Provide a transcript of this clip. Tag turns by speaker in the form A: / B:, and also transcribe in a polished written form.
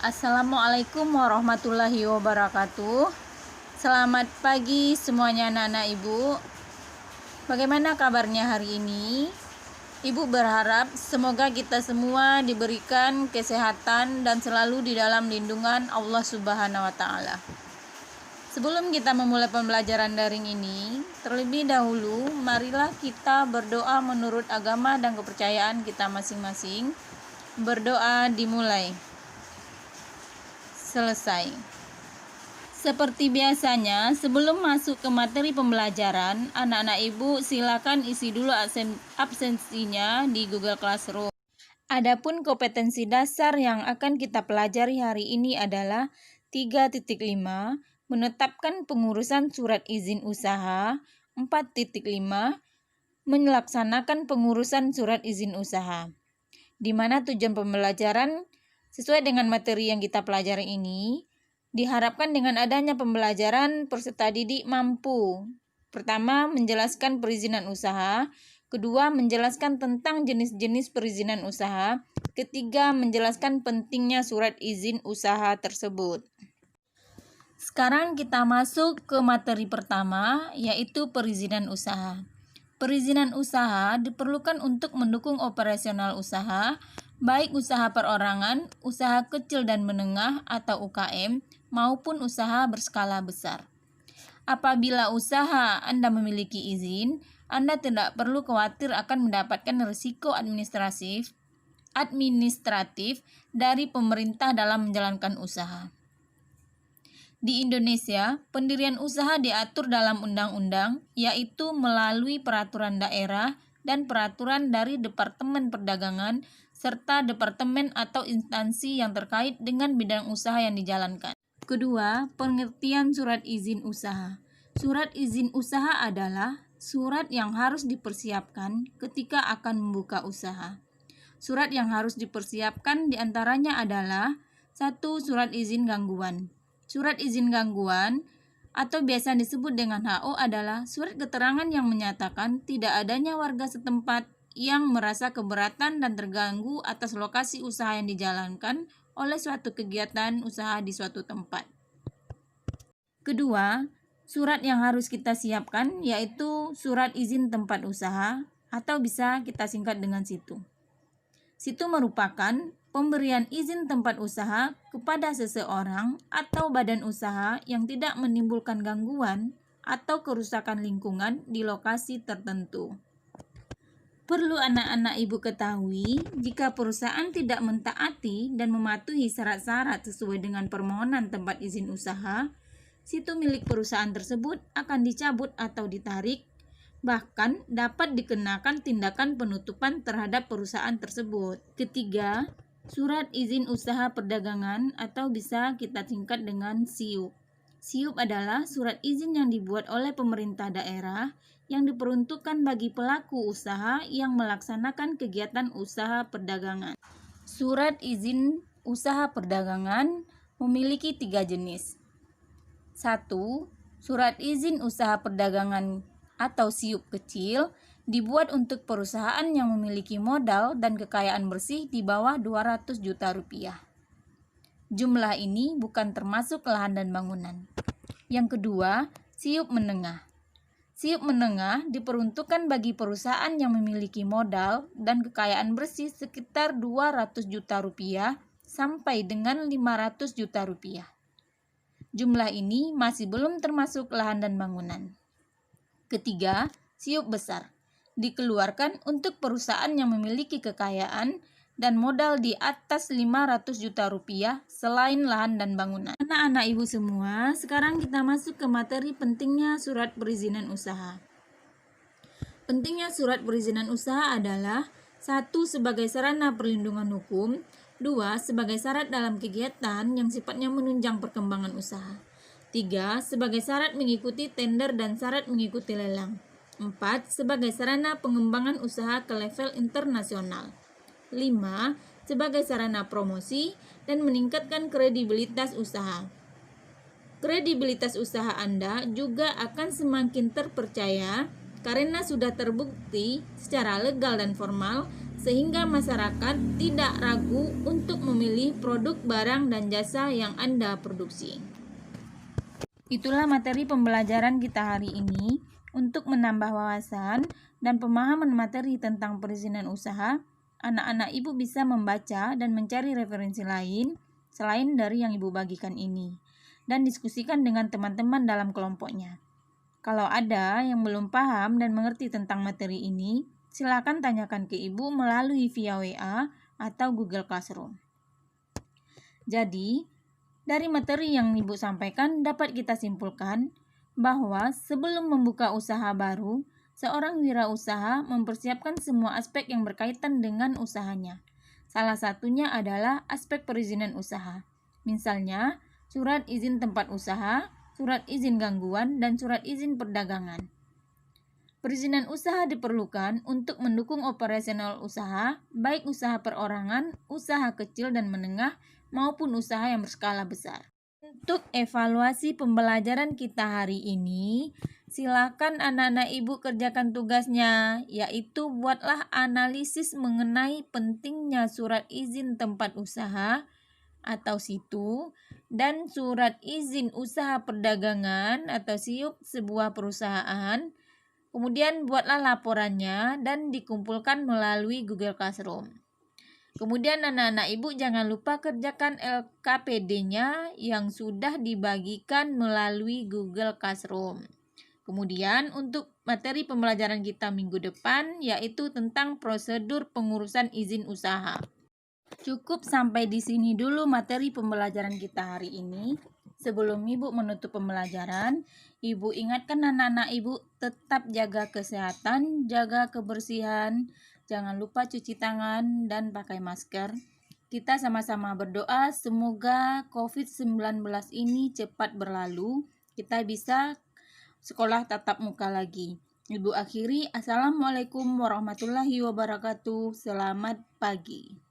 A: Assalamualaikum warahmatullahi wabarakatuh. Selamat pagi semuanya anak-anak ibu. Bagaimana kabarnya hari ini? Ibu berharap semoga kita semua diberikan kesehatan dan selalu di dalam lindungan Allah Subhanahu wa Ta'ala. Sebelum kita memulai pembelajaran daring ini, terlebih dahulu marilah kita berdoa menurut agama dan kepercayaan kita masing-masing. Berdoa dimulai. Selesai. Seperti biasanya, sebelum masuk ke materi pembelajaran, anak-anak ibu silakan isi dulu absensinya di Google Classroom. Adapun kompetensi dasar yang akan kita pelajari hari ini adalah 3.5, menetapkan pengurusan surat izin usaha, 4.5, melaksanakan pengurusan surat izin usaha. Di mana tujuan pembelajaran sesuai dengan materi yang kita pelajari ini, diharapkan dengan adanya pembelajaran peserta didik mampu. Pertama, menjelaskan perizinan usaha. Kedua, menjelaskan tentang jenis-jenis perizinan usaha. Ketiga, menjelaskan pentingnya surat izin usaha tersebut. Sekarang kita masuk ke materi pertama, yaitu perizinan usaha. Perizinan usaha diperlukan untuk mendukung operasional usaha, baik usaha perorangan, usaha kecil dan menengah atau UKM, maupun usaha berskala besar. Apabila usaha Anda memiliki izin, Anda tidak perlu khawatir akan mendapatkan risiko administratif dari pemerintah dalam menjalankan usaha. Di Indonesia, pendirian usaha diatur dalam undang-undang, yaitu melalui peraturan daerah dan peraturan dari Departemen Perdagangan serta departemen atau instansi yang terkait dengan bidang usaha yang dijalankan. Kedua, pengertian surat izin usaha. Surat izin usaha adalah surat yang harus dipersiapkan ketika akan membuka usaha. Surat yang harus dipersiapkan diantaranya adalah 1. Surat izin gangguan. Surat izin gangguan atau biasa disebut dengan HO adalah surat keterangan yang menyatakan tidak adanya warga setempat yang merasa keberatan dan terganggu atas lokasi usaha yang dijalankan oleh suatu kegiatan usaha di suatu tempat. Kedua, surat yang harus kita siapkan yaitu surat izin tempat usaha atau bisa kita singkat dengan SITU. SITU merupakan pemberian izin tempat usaha kepada seseorang atau badan usaha yang tidak menimbulkan gangguan atau kerusakan lingkungan di lokasi tertentu. Perlu anak-anak ibu ketahui, jika perusahaan tidak mentaati dan mematuhi syarat-syarat sesuai dengan permohonan tempat izin usaha, SITU milik perusahaan tersebut akan dicabut atau ditarik, bahkan dapat dikenakan tindakan penutupan terhadap perusahaan tersebut. Ketiga, surat izin usaha perdagangan atau bisa kita singkat dengan SIUP. SIUP adalah surat izin yang dibuat oleh pemerintah daerah yang diperuntukkan bagi pelaku usaha yang melaksanakan kegiatan usaha perdagangan. Surat izin usaha perdagangan memiliki 3 jenis. 1. Surat izin usaha perdagangan atau SIUP kecil dibuat untuk perusahaan yang memiliki modal dan kekayaan bersih di bawah 200 juta rupiah. Jumlah ini bukan termasuk lahan dan bangunan. Yang kedua, SIUP menengah. SIUP menengah diperuntukkan bagi perusahaan yang memiliki modal dan kekayaan bersih sekitar 200 juta rupiah sampai dengan 500 juta rupiah. Jumlah ini masih belum termasuk lahan dan bangunan. Ketiga, SIUP besar. Dikeluarkan untuk perusahaan yang memiliki kekayaan dan modal di atas 500 juta rupiah selain lahan dan bangunan. Anak-anak ibu semua, sekarang kita masuk ke materi pentingnya surat perizinan usaha. Pentingnya surat perizinan usaha adalah 1. Sebagai sarana perlindungan hukum, 2. Sebagai syarat dalam kegiatan yang sifatnya menunjang perkembangan usaha, 3. Sebagai syarat mengikuti tender dan syarat mengikuti lelang, 4. Sebagai sarana pengembangan usaha ke level internasional, 5. Sebagai sarana promosi dan meningkatkan kredibilitas usaha. Kredibilitas usaha Anda juga akan semakin terpercaya karena sudah terbukti secara legal dan formal sehingga masyarakat tidak ragu untuk memilih produk barang dan jasa yang Anda produksi. Itulah materi pembelajaran kita hari ini. Untuk menambah wawasan dan pemahaman materi tentang perizinan usaha, anak-anak Ibu bisa membaca dan mencari referensi lain selain dari yang Ibu bagikan ini, dan diskusikan dengan teman-teman dalam kelompoknya. Kalau ada yang belum paham dan mengerti tentang materi ini, silakan tanyakan ke Ibu melalui via WA atau Google Classroom. Jadi, dari materi yang Ibu sampaikan dapat kita simpulkan bahwa sebelum membuka usaha baru, seorang wirausaha mempersiapkan semua aspek yang berkaitan dengan usahanya. Salah satunya adalah aspek perizinan usaha. Misalnya, surat izin tempat usaha, surat izin gangguan, dan surat izin perdagangan. Perizinan usaha diperlukan untuk mendukung operasional usaha, baik usaha perorangan, usaha kecil dan menengah, maupun usaha yang berskala besar. Untuk evaluasi pembelajaran kita hari ini, silakan anak-anak Ibu kerjakan tugasnya, yaitu buatlah analisis mengenai pentingnya surat izin tempat usaha atau SITU dan surat izin usaha perdagangan atau SIUP sebuah perusahaan. Kemudian buatlah laporannya dan dikumpulkan melalui Google Classroom. Kemudian anak-anak Ibu jangan lupa kerjakan LKPD-nya yang sudah dibagikan melalui Google Classroom. Kemudian untuk materi pembelajaran kita minggu depan yaitu tentang prosedur pengurusan izin usaha. Cukup sampai di sini dulu materi pembelajaran kita hari ini. Sebelum Ibu menutup pembelajaran, Ibu ingatkan anak-anak Ibu tetap jaga kesehatan, jaga kebersihan, jangan lupa cuci tangan dan pakai masker. Kita sama-sama berdoa semoga COVID-19 ini cepat berlalu. Kita bisa sekolah tatap muka lagi. Ibu akhiri, Assalamualaikum warahmatullahi wabarakatuh. Selamat pagi.